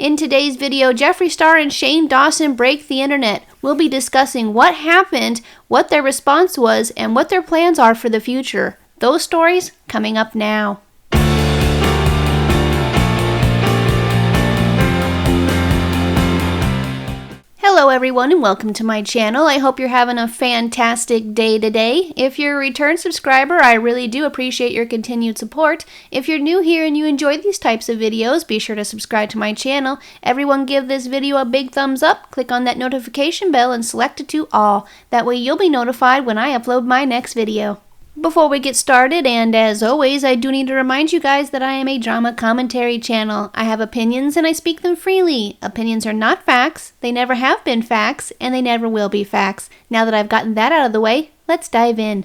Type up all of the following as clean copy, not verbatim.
In today's video, Jeffree Star and Shane Dawson break the internet. We'll be discussing what happened, what their response was, and what their plans are for the future. Those stories coming up now. Hello everyone and welcome to my channel. I hope you're having a fantastic day today. If you're a return subscriber, I really do appreciate your continued support. If you're new here and you enjoy these types of videos, be sure to subscribe to my channel. Everyone give this video a big thumbs up, click on that notification bell and select it to all. That way you'll be notified when I upload my next video. Before we get started, and as always, I do need to remind you guys that I am a drama commentary channel. I have opinions and I speak them freely. Opinions are not facts, they never have been facts, and they never will be facts. Now that I've gotten that out of the way, let's dive in.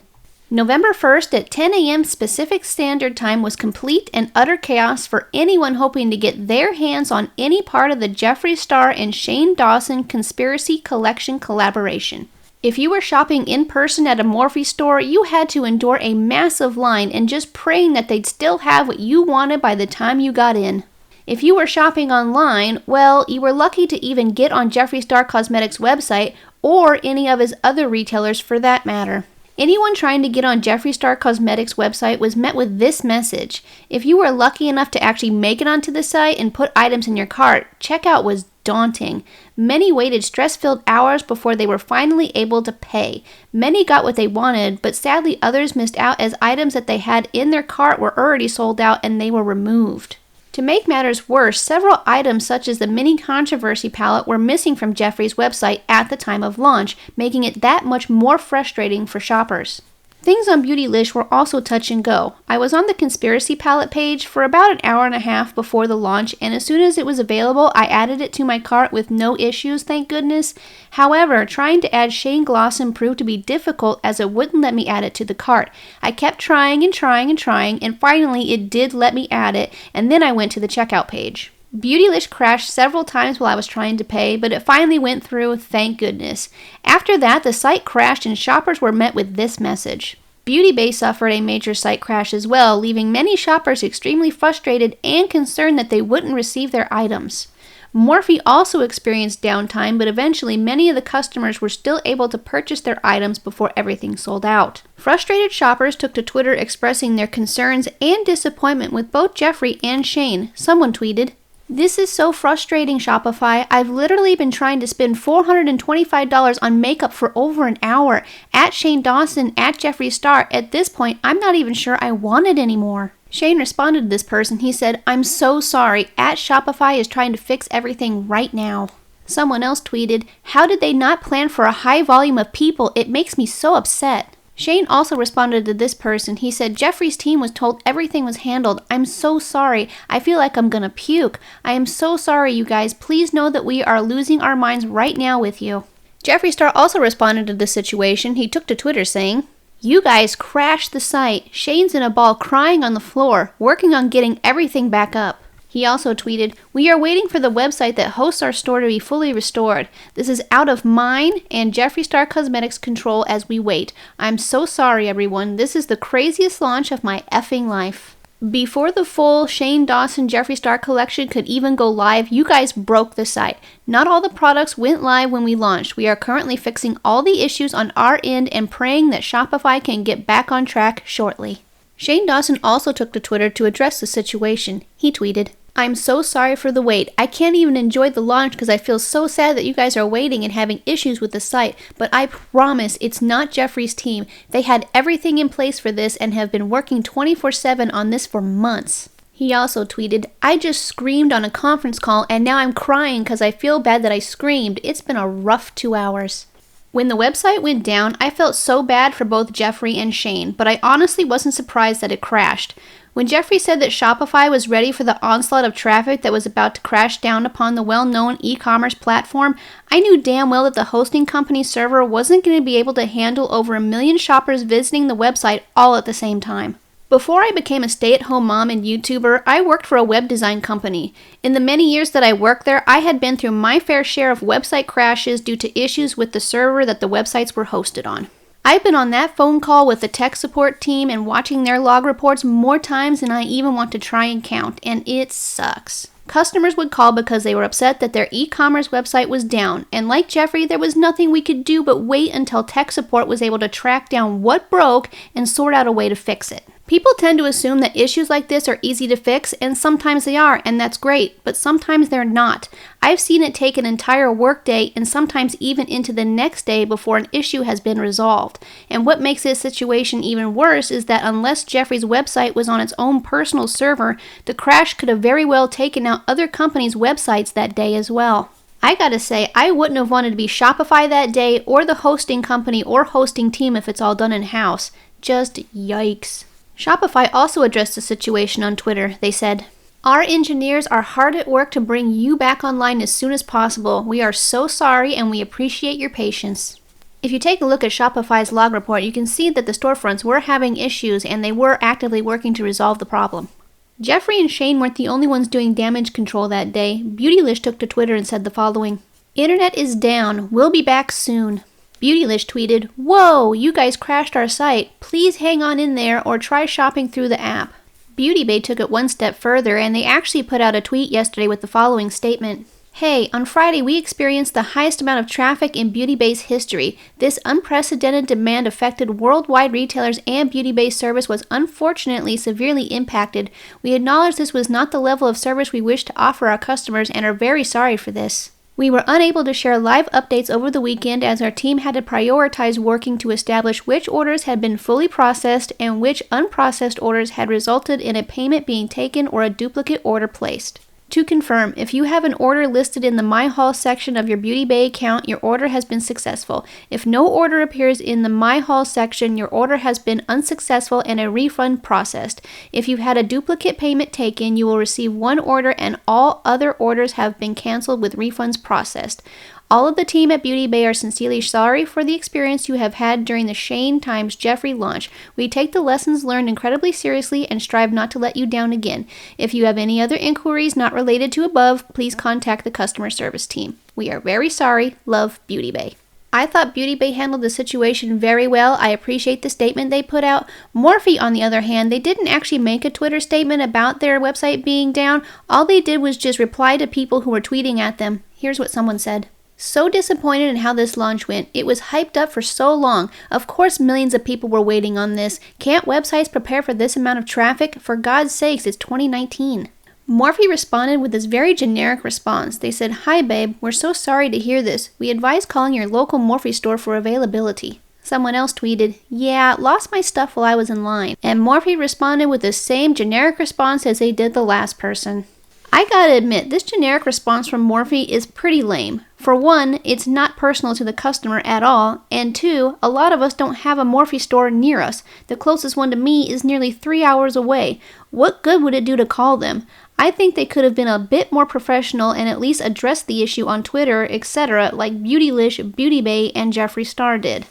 November 1st at 10 a.m. Pacific Standard Time was complete and utter chaos for anyone hoping to get their hands on any part of the Jeffree Star and Shane Dawson Conspiracy Collection collaboration. If you were shopping in person at a Movavi store, you had to endure a massive line and just praying that they'd still have what you wanted by the time you got in. If you were shopping online, well, you were lucky to even get on Jeffree Star Cosmetics' website or any of his other retailers for that matter. Anyone trying to get on Jeffree Star Cosmetics' website was met with this message. If you were lucky enough to actually make it onto the site and put items in your cart, checkout was daunting. Many waited stress-filled hours before they were finally able to pay. Many got what they wanted, but sadly others missed out as items that they had in their cart were already sold out and they were removed. To make matters worse, several items such as the mini controversy palette were missing from Jeffree's website at the time of launch, making it that much more frustrating for shoppers. Things on Beautylish were also touch and go. I was on the conspiracy palette page for about an hour and a half before the launch, and as soon as it was available, I added it to my cart with no issues, thank goodness. However, trying to add Shane Dawson proved to be difficult as it wouldn't let me add it to the cart. I kept trying and finally it did let me add it, and then I went to the checkout page. Beautylish crashed several times while I was trying to pay, but it finally went through, thank goodness. After that, the site crashed and shoppers were met with this message. Beautybay suffered a major site crash as well, leaving many shoppers extremely frustrated and concerned that they wouldn't receive their items. Movavi also experienced downtime, but eventually many of the customers were still able to purchase their items before everything sold out. Frustrated shoppers took to Twitter expressing their concerns and disappointment with both Jeffree and Shane. Someone tweeted, "This is so frustrating, Shopify. I've literally been trying to spend $425 on makeup for over an hour. At Shane Dawson, at Jeffree Star. At this point, I'm not even sure I want it anymore." Shane responded to this person. He said, "I'm so sorry. At Shopify is trying to fix everything right now." Someone else tweeted, "How did they not plan for a high volume of people? It makes me so upset." Shane also responded to this person. He said, "Jeffree's team was told everything was handled. I'm so sorry. I feel like I'm gonna puke. I am so sorry, you guys. Please know that we are losing our minds right now with you." Jeffree Star also responded to this situation. He took to Twitter saying, "You guys crashed the site. Shane's in a ball crying on the floor, working on getting everything back up." He also tweeted, "We are waiting for the website that hosts our store to be fully restored. This is out of mine and Jeffree Star Cosmetics control as we wait. I'm so sorry, everyone. This is the craziest launch of my effing life." Before the full Shane Dawson Jeffree Star collection could even go live, you guys broke the site. Not all the products went live when we launched. We are currently fixing all the issues on our end and praying that Shopify can get back on track shortly. Shane Dawson also took to Twitter to address the situation. He tweeted, "I'm so sorry for the wait. I can't even enjoy the launch because I feel so sad that you guys are waiting and having issues with the site, but I promise it's not Jeffree's team. They had everything in place for this and have been working 24/7 on this for months." He also tweeted, "I just screamed on a conference call and now I'm crying because I feel bad that I screamed. It's been a rough 2 hours." When the website went down, I felt so bad for both Jeffree and Shane, but I honestly wasn't surprised that it crashed. When Jeffree said that Shopify was ready for the onslaught of traffic that was about to crash down upon the well-known e-commerce platform, I knew damn well that the hosting company's server wasn't going to be able to handle over 1 million shoppers visiting the website all at the same time. Before I became a stay-at-home mom and YouTuber, I worked for a web design company. In the many years that I worked there, I had been through my fair share of website crashes due to issues with the server that the websites were hosted on. I've been on that phone call with the tech support team and watching their log reports more times than I even want to try and count, and it sucks. Customers would call because they were upset that their e-commerce website was down, and like Jeffree, there was nothing we could do but wait until tech support was able to track down what broke and sort out a way to fix it. People tend to assume that issues like this are easy to fix, and sometimes they are, and that's great, but sometimes they're not. I've seen it take an entire workday and sometimes even into the next day before an issue has been resolved. And what makes this situation even worse is that unless Jeffree's website was on its own personal server, the crash could have very well taken out other companies' websites that day as well. I gotta say, I wouldn't have wanted to be Shopify that day or the hosting company or hosting team if it's all done in-house. Just yikes. Shopify also addressed the situation on Twitter. They said, "Our engineers are hard at work to bring you back online as soon as possible. We are so sorry and we appreciate your patience." If you take a look at Shopify's log report, you can see that the storefronts were having issues and they were actively working to resolve the problem. Jeffree and Shane weren't the only ones doing damage control that day. Beautylish took to Twitter and said the following, "Internet is down. We'll be back soon." Beautylish tweeted, "Whoa, you guys crashed our site. Please hang on in there or try shopping through the app." Beautybay took it one step further and they actually put out a tweet yesterday with the following statement. "Hey, on Friday we experienced the highest amount of traffic in Beautybay's history. This unprecedented demand affected worldwide retailers and Beautybay's service was unfortunately severely impacted. We acknowledge this was not the level of service we wish to offer our customers and are very sorry for this. We were unable to share live updates over the weekend as our team had to prioritize working to establish which orders had been fully processed and which unprocessed orders had resulted in a payment being taken or a duplicate order placed. To confirm, if you have an order listed in the My Haul section of your Beautybay account, your order has been successful. If no order appears in the My Haul section, your order has been unsuccessful and a refund processed. If you had a duplicate payment taken, you will receive one order and all other orders have been canceled with refunds processed. All of the team at Beautybay are sincerely sorry for the experience you have had during the Shane times Jeffree launch. We take the lessons learned incredibly seriously and strive not to let you down again. If you have any other inquiries not related to above, please contact the customer service team. We are very sorry. Love, Beautybay." I thought Beautybay handled the situation very well. I appreciate the statement they put out. Movavi, on the other hand, they didn't actually make a Twitter statement about their website being down. All they did was just reply to people who were tweeting at them. Here's what someone said. "So disappointed in how this launch went. It was hyped up for so long. Of course millions of people were waiting on this. Can't websites prepare for this amount of traffic? For God's sakes, it's 2019. Movavi responded with this very generic response. They said, "Hi babe, we're so sorry to hear this. We advise calling your local Movavi store for availability." Someone else tweeted, "Yeah, lost my stuff while I was in line." And Movavi responded with the same generic response as they did the last person. I gotta admit, this generic response from Movavi is pretty lame. For one, it's not personal to the customer at all, and two, a lot of us don't have a Movavi store near us. The closest one to me is nearly 3 hours away. What good would it do to call them? I think they could have been a bit more professional and at least addressed the issue on Twitter, etc., like Beautylish, Beautybay, and Jeffree Star did.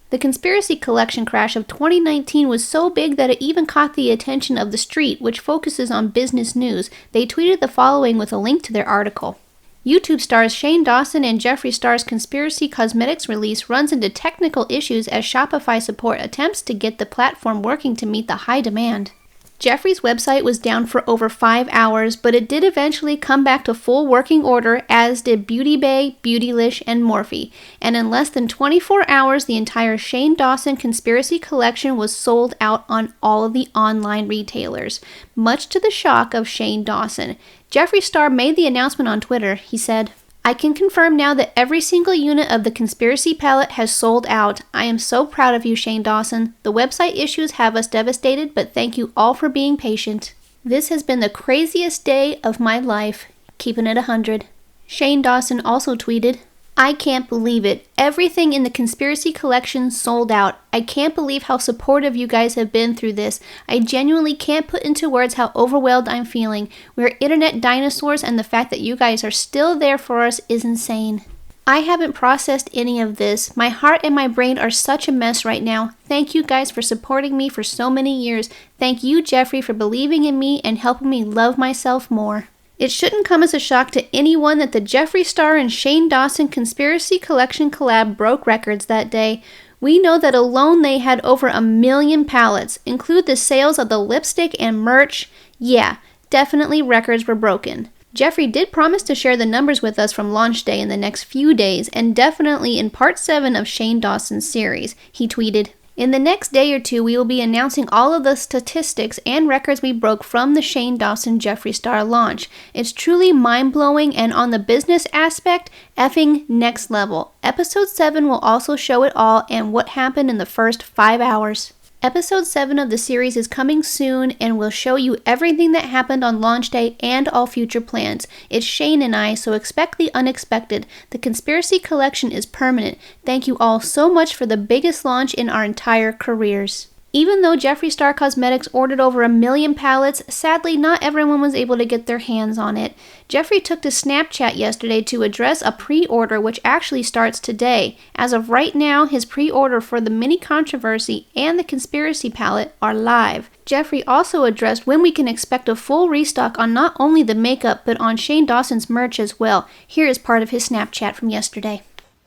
The conspiracy collection crash of 2019 was so big that it even caught the attention of The Street, which focuses on business news. They tweeted the following with a link to their article. YouTube stars Shane Dawson and Jeffree Star's conspiracy cosmetics release runs into technical issues as Shopify support attempts to get the platform working to meet the high demand. Jeffree's website was down for over 5 hours, but it did eventually come back to full working order, as did Beautybay, Beautylish, and Movavi. And in less than 24 hours, the entire Shane Dawson conspiracy collection was sold out on all of the online retailers, much to the shock of Shane Dawson. Jeffree Star made the announcement on Twitter. He said, "I can confirm now that every single unit of the conspiracy palette has sold out. I am so proud of you, Shane Dawson. The website issues have us devastated, but thank you all for being patient. This has been the craziest day of my life. Keeping it 100. Shane Dawson also tweeted, "I can't believe it. Everything in the conspiracy collection sold out. I can't believe how supportive you guys have been through this. I genuinely can't put into words how overwhelmed I'm feeling. We're internet dinosaurs and the fact that you guys are still there for us is insane. I haven't processed any of this. My heart and my brain are such a mess right now. Thank you guys for supporting me for so many years. Thank you, Jeffree, for believing in me and helping me love myself more." It shouldn't come as a shock to anyone that the Jeffree Star and Shane Dawson Conspiracy Collection collab broke records that day. We know that alone they had over 1 million pallets. Include the sales of the lipstick and merch. Yeah, definitely records were broken. Jeffree did promise to share the numbers with us from launch day in the next few days, and definitely in part 7 of Shane Dawson's series. He tweeted, "In the next day or two, we will be announcing all of the statistics and records we broke from the Shane Dawson Jeffree Star launch. It's truly mind-blowing, and on the business aspect, effing next level. Episode 7 will also show it all and what happened in the first 5 hours. Episode 7 of the series is coming soon and will show you everything that happened on launch day and all future plans. It's Shane and I, so expect the unexpected. The Conspiracy Collection is permanent. Thank you all so much for the biggest launch in our entire careers." Even though Jeffree Star Cosmetics ordered over 1 million palettes, sadly not everyone was able to get their hands on it. Jeffree took to Snapchat yesterday to address a pre-order which actually starts today. As of right now, his pre-order for the Mini Controversy and the Conspiracy palette are live. Jeffree also addressed when we can expect a full restock on not only the makeup but on Shane Dawson's merch as well. Here is part of his Snapchat from yesterday.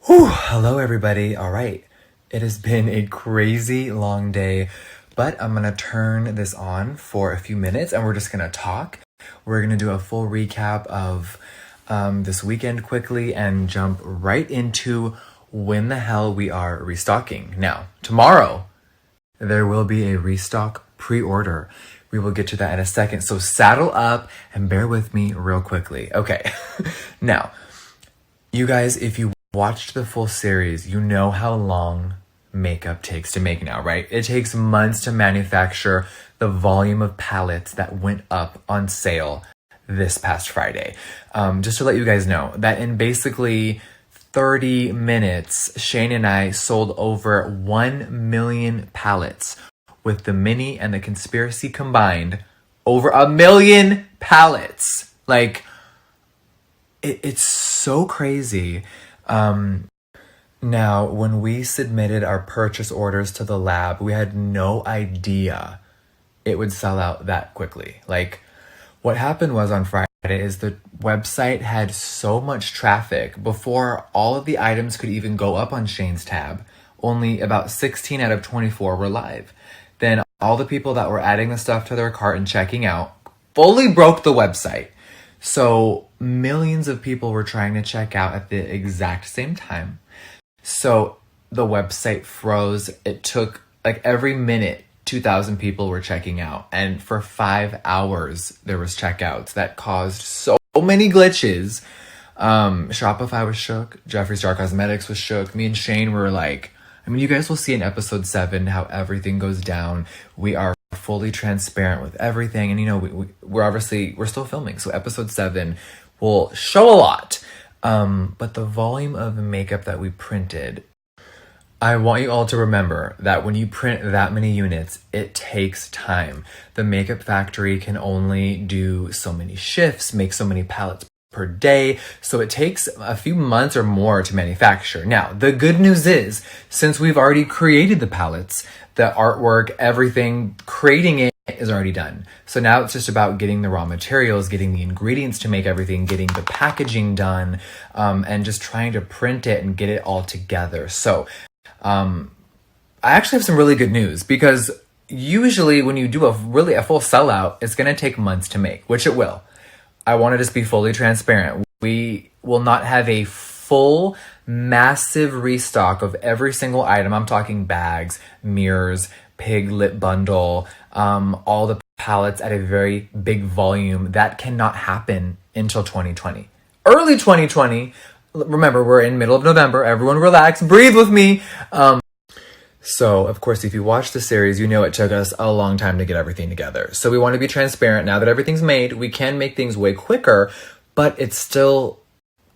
Whew, hello everybody. All right. It has been a crazy long day, but I'm going to turn this on for a few minutes and we're just going to talk. We're going to do a full recap of this weekend quickly and jump right into when the hell we are restocking. Now, tomorrow, there will be a restock pre-order. We will get to that in a second, so saddle up and bear with me real quickly. Okay, now, you guys, if you watched the full series, you know how long makeup takes to make now, right? It takes months to manufacture the volume of palettes that went up on sale this past Friday. Just to let you guys know that in basically 30 minutes, Shane and I sold over 1 million palettes with the Mini and the Conspiracy combined. Over 1 million palettes. Like, it's so crazy. Now, when we submitted our purchase orders to the lab, we had no idea it would sell out that quickly. Like, what happened was on Friday is the website had so much traffic before all of the items could even go up on Shane's tab. Only about 16 out of 24 were live. Then all the people that were adding the stuff to their cart and checking out fully broke the website. So millions of people were trying to check out at the exact same time. So the website froze. It took like every minute, 2,000 people were checking out. And for 5 hours, there was checkouts that caused so many glitches. Shopify was shook. Jeffree Star Cosmetics was shook. Me and Shane were like, I mean, you guys will see in episode 7 how everything goes down. We are fully transparent with everything. And, you know, we're still filming. So episode 7 will show a lot. But the volume of makeup that we printed, I want you all to remember that when you print that many units, it takes time. The makeup factory can only do so many shifts, make so many palettes per day, so it takes a few months or more to manufacture. Now, the good news is, since we've already created the palettes, the artwork, everything, creating it is already done. So now it's just about getting the raw materials, getting the ingredients to make everything, getting the packaging done, and just trying to print it and get it all together. So I actually have some really good news, because usually when you do a full sellout, it's going to take months to make, which it will. I want to just be fully transparent. We will not have a full massive restock of every single item. I'm talking bags, mirrors, pig lip bundle, all the palettes at a very big volume. That cannot happen until 2020. Early 2020. Remember, we're in middle of November. Everyone relax, breathe with me. So, of course, if you watch the series, you know it took us a long time to get everything together. So we want to be transparent. Now that everything's made, we can make things way quicker, but it's still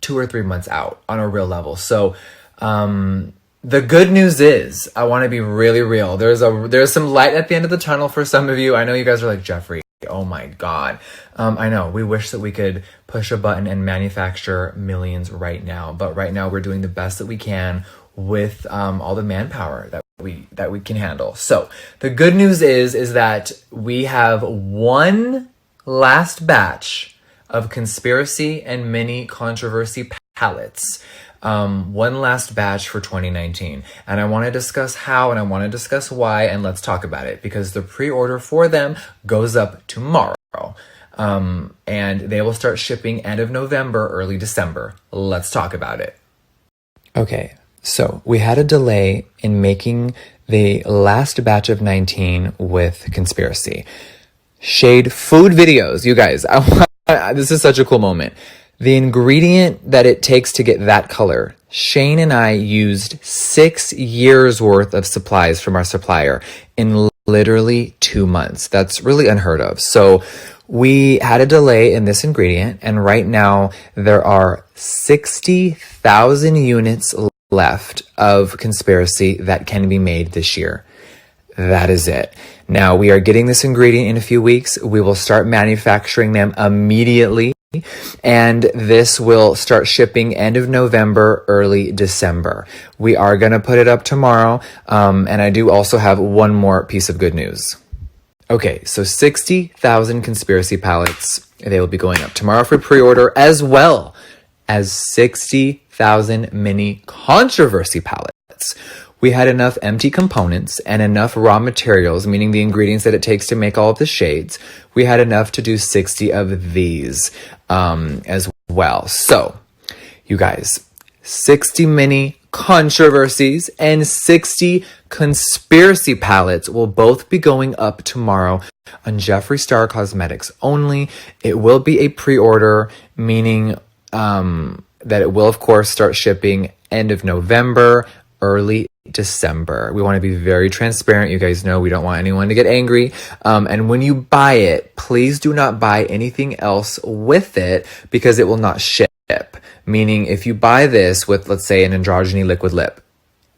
2 or 3 months out on a real level. So the good news is, I want to be really real. There's some light at the end of the tunnel for some of you. I know you guys are like, Jeffree, oh my God. I know, we wish that we could push a button and manufacture millions right now. But right now we're doing the best that we can with all the manpower that we can handle. So the good news is that we have one last batch of Conspiracy and Mini Controversy palettes. One last batch for 2019. And I want to discuss how, and I want to discuss why, and let's talk about it, because the pre-order for them goes up tomorrow. and they will start shipping end of November, early December. Let's talk about it. Okay, so we had a delay in making the last batch of 19 with Conspiracy. Shade food videos, you guys. This is such a cool moment. The ingredient that it takes to get that color, Shane and I used 6 years worth of supplies from our supplier in literally 2 months. That's really unheard of. So we had a delay in this ingredient, and right now there are 60,000 units left of Conspiracy that can be made this year. That is it. Now we are getting this ingredient in a few weeks. We will start manufacturing them immediately. And this will start shipping end of November, early December. We are going to put it up tomorrow. And I do also have one more piece of good news. Okay, so 60,000 Conspiracy palettes. They will be going up tomorrow for pre-order, as well as 60,000 mini Controversy palettes. We had enough empty components and enough raw materials, meaning the ingredients that it takes to make all of the shades. We had enough to do 60 of these as well. So, you guys, 60 mini Controversies and 60 Conspiracy palettes will both be going up tomorrow on Jeffree Star Cosmetics only. It will be a pre-order, meaning that it will, of course, start shipping end of November, early December. We want to be very transparent. You guys know we don't want anyone to get angry. And when you buy it, please do not buy anything else with it because it will not ship. Meaning if you buy this with, let's say, an androgyny liquid lip,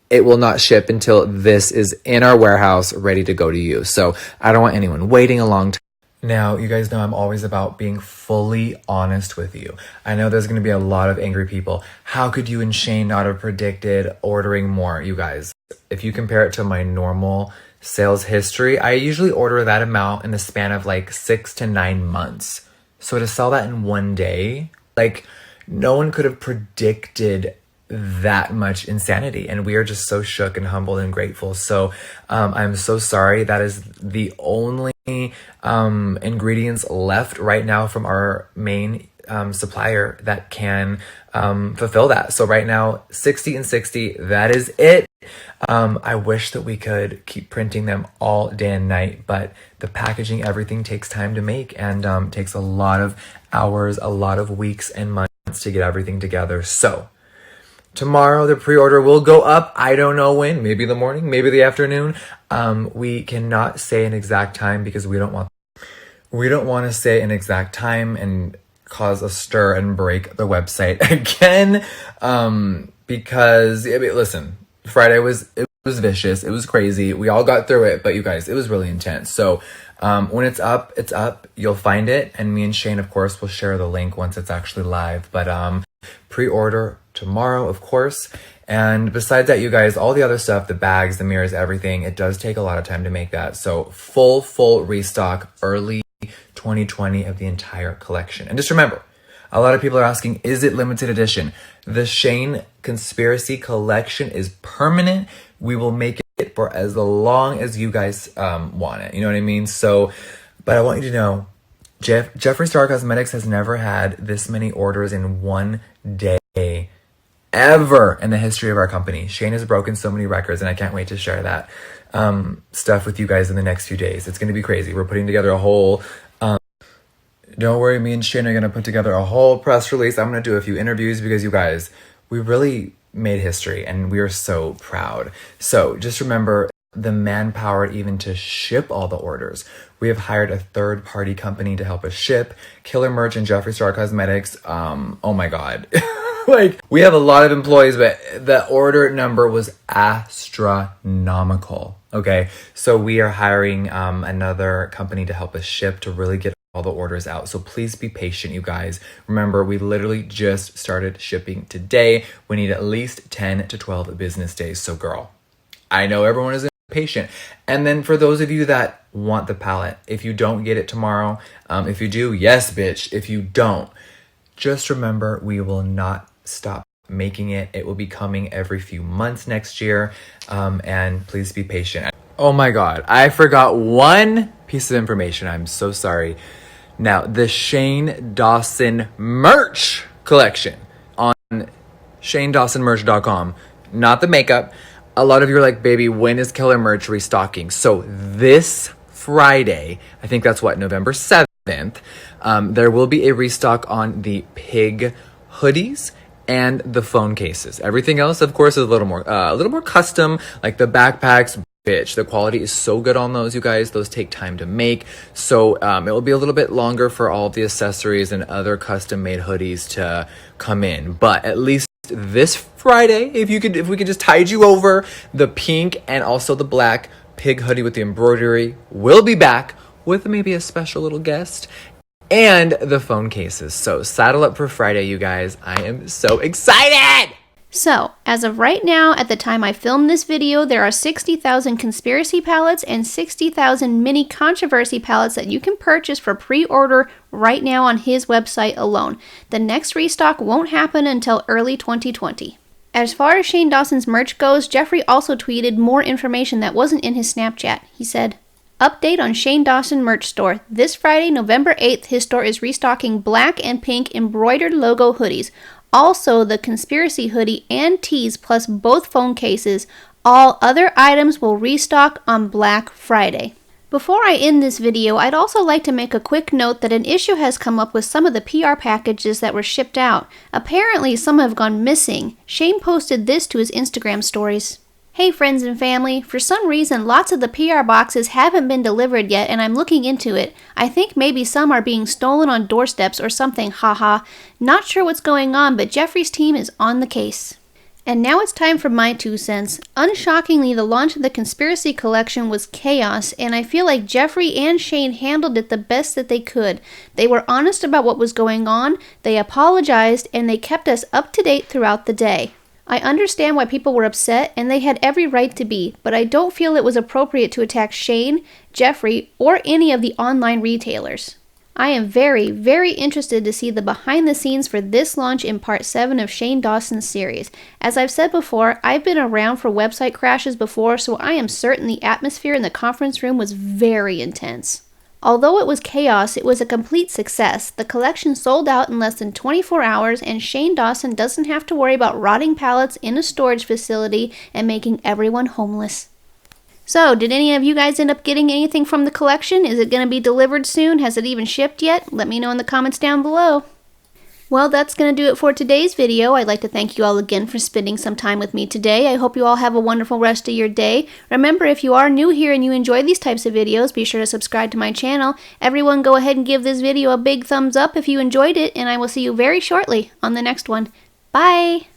it will not ship until this is in our warehouse ready to go to you. So I don't want anyone waiting a long time. Now, you guys know I'm always about being fully honest with you. I know there's going to be a lot of angry people. How could you and Shane not have predicted ordering more? You guys, if you compare it to my normal sales history, I usually order that amount in the span of like 6 to 9 months. So to sell that in one day, like no one could have predicted that much insanity, and we are just so shook and humbled and grateful. So I'm so sorry. That is the only ingredients left right now from our main supplier that can fulfill that. So right now 60 and 60, that is it. I wish that we could keep printing them all day and night, but the packaging, everything takes time to make, and takes a lot of hours, a lot of weeks and months to get everything together. So tomorrow, the pre-order will go up. I don't know when, maybe the morning, maybe the afternoon. We cannot say an exact time because we don't want to say an exact time and cause a stir and break the website again. Because, I mean, listen, Friday was vicious. It was crazy. We all got through it, but you guys, it was really intense. So when it's up, it's up. You'll find it. And me and Shane, of course, will share the link once it's actually live. But pre-order tomorrow, of course. And besides that, you guys, all the other stuff, the bags, the mirrors, everything, it does take a lot of time to make that. So full restock early 2020 of the entire collection. And just remember, a lot of people are asking, is it limited edition? The Shane Conspiracy collection is permanent. We will make it for as long as you guys want it. You know what I mean? So, but I want you to know, Jeffree Star Cosmetics has never had this many orders in one day ever in the history of our company. Shane has broken so many records, and I can't wait to share that stuff with you guys in the next few days. It's going to be crazy. We're putting together a whole... don't worry, me and Shane are going to put together a whole press release. I'm going to do a few interviews because you guys, we really made history, and we are so proud. So just remember the manpower even to ship all the orders. We have hired a third-party company to help us ship. Killer Merch and Jeffree Star Cosmetics. Oh my God. Like, we have a lot of employees, but the order number was astronomical. Okay. So we are hiring another company to help us ship to really get all the orders out. So please be patient, you guys. Remember, we literally just started shipping today. We need at least 10 to 12 business days. So girl, I know everyone is impatient. And then for those of you that want the palette, if you don't get it tomorrow, if you do, yes, bitch. If you don't, just remember, we will not stop making it. It will be coming every few months next year. And please be patient. Oh my God, I forgot one piece of information. I'm so sorry. Now, the Shane Dawson merch collection on ShaneDawsonMerch.com, not the makeup. A lot of you are like, baby, when is Killer Merch restocking? So this Friday, I think that's what, November 7th, there will be a restock on the pig hoodies and the phone cases. Everything else, of course, is a little more custom, like the backpacks. Bitch, the quality is so good on those, you guys. Those take time to make, so it will be a little bit longer for all of the accessories and other custom made hoodies to come in. But at least this Friday, if we could just tide you over, the pink and also the black pig hoodie with the embroidery will be back with maybe a special little guest, and the phone cases. So saddle up for Friday, you guys. I am so excited! So, as of right now, at the time I filmed this video, there are 60,000 conspiracy palettes and 60,000 mini controversy palettes that you can purchase for pre-order right now on his website alone. The next restock won't happen until early 2020. As far as Shane Dawson's merch goes, Jeffree also tweeted more information that wasn't in his Snapchat. He said, "Update on Shane Dawson merch store. This Friday, November 8th, his store is restocking black and pink embroidered logo hoodies. Also, the conspiracy hoodie and tees plus both phone cases. All other items will restock on Black Friday." Before I end this video, I'd also like to make a quick note that an issue has come up with some of the PR packages that were shipped out. Apparently, some have gone missing. Shane posted this to his Instagram stories. "Hey friends and family, for some reason lots of the PR boxes haven't been delivered yet and I'm looking into it. I think maybe some are being stolen on doorsteps or something, haha. Not sure what's going on, but Jeffree's team is on the case." And now it's time for my 2 cents. Unshockingly, the launch of the Conspiracy Collection was chaos, and I feel like Jeffree and Shane handled it the best that they could. They were honest about what was going on, they apologized, and they kept us up to date throughout the day. I understand why people were upset, and they had every right to be, but I don't feel it was appropriate to attack Shane, Jeffree, or any of the online retailers. I am very, very interested to see the behind the scenes for this launch in part 7 of Shane Dawson's series. As I've said before, I've been around for website crashes before, so I am certain the atmosphere in the conference room was very intense. Although it was chaos, it was a complete success. The collection sold out in less than 24 hours, and Shane Dawson doesn't have to worry about rotting pallets in a storage facility and making everyone homeless. So, did any of you guys end up getting anything from the collection? Is it going to be delivered soon? Has it even shipped yet? Let me know in the comments down below. Well, that's going to do it for today's video. I'd like to thank you all again for spending some time with me today. I hope you all have a wonderful rest of your day. Remember, if you are new here and you enjoy these types of videos, be sure to subscribe to my channel. Everyone go ahead and give this video a big thumbs up if you enjoyed it, and I will see you very shortly on the next one. Bye!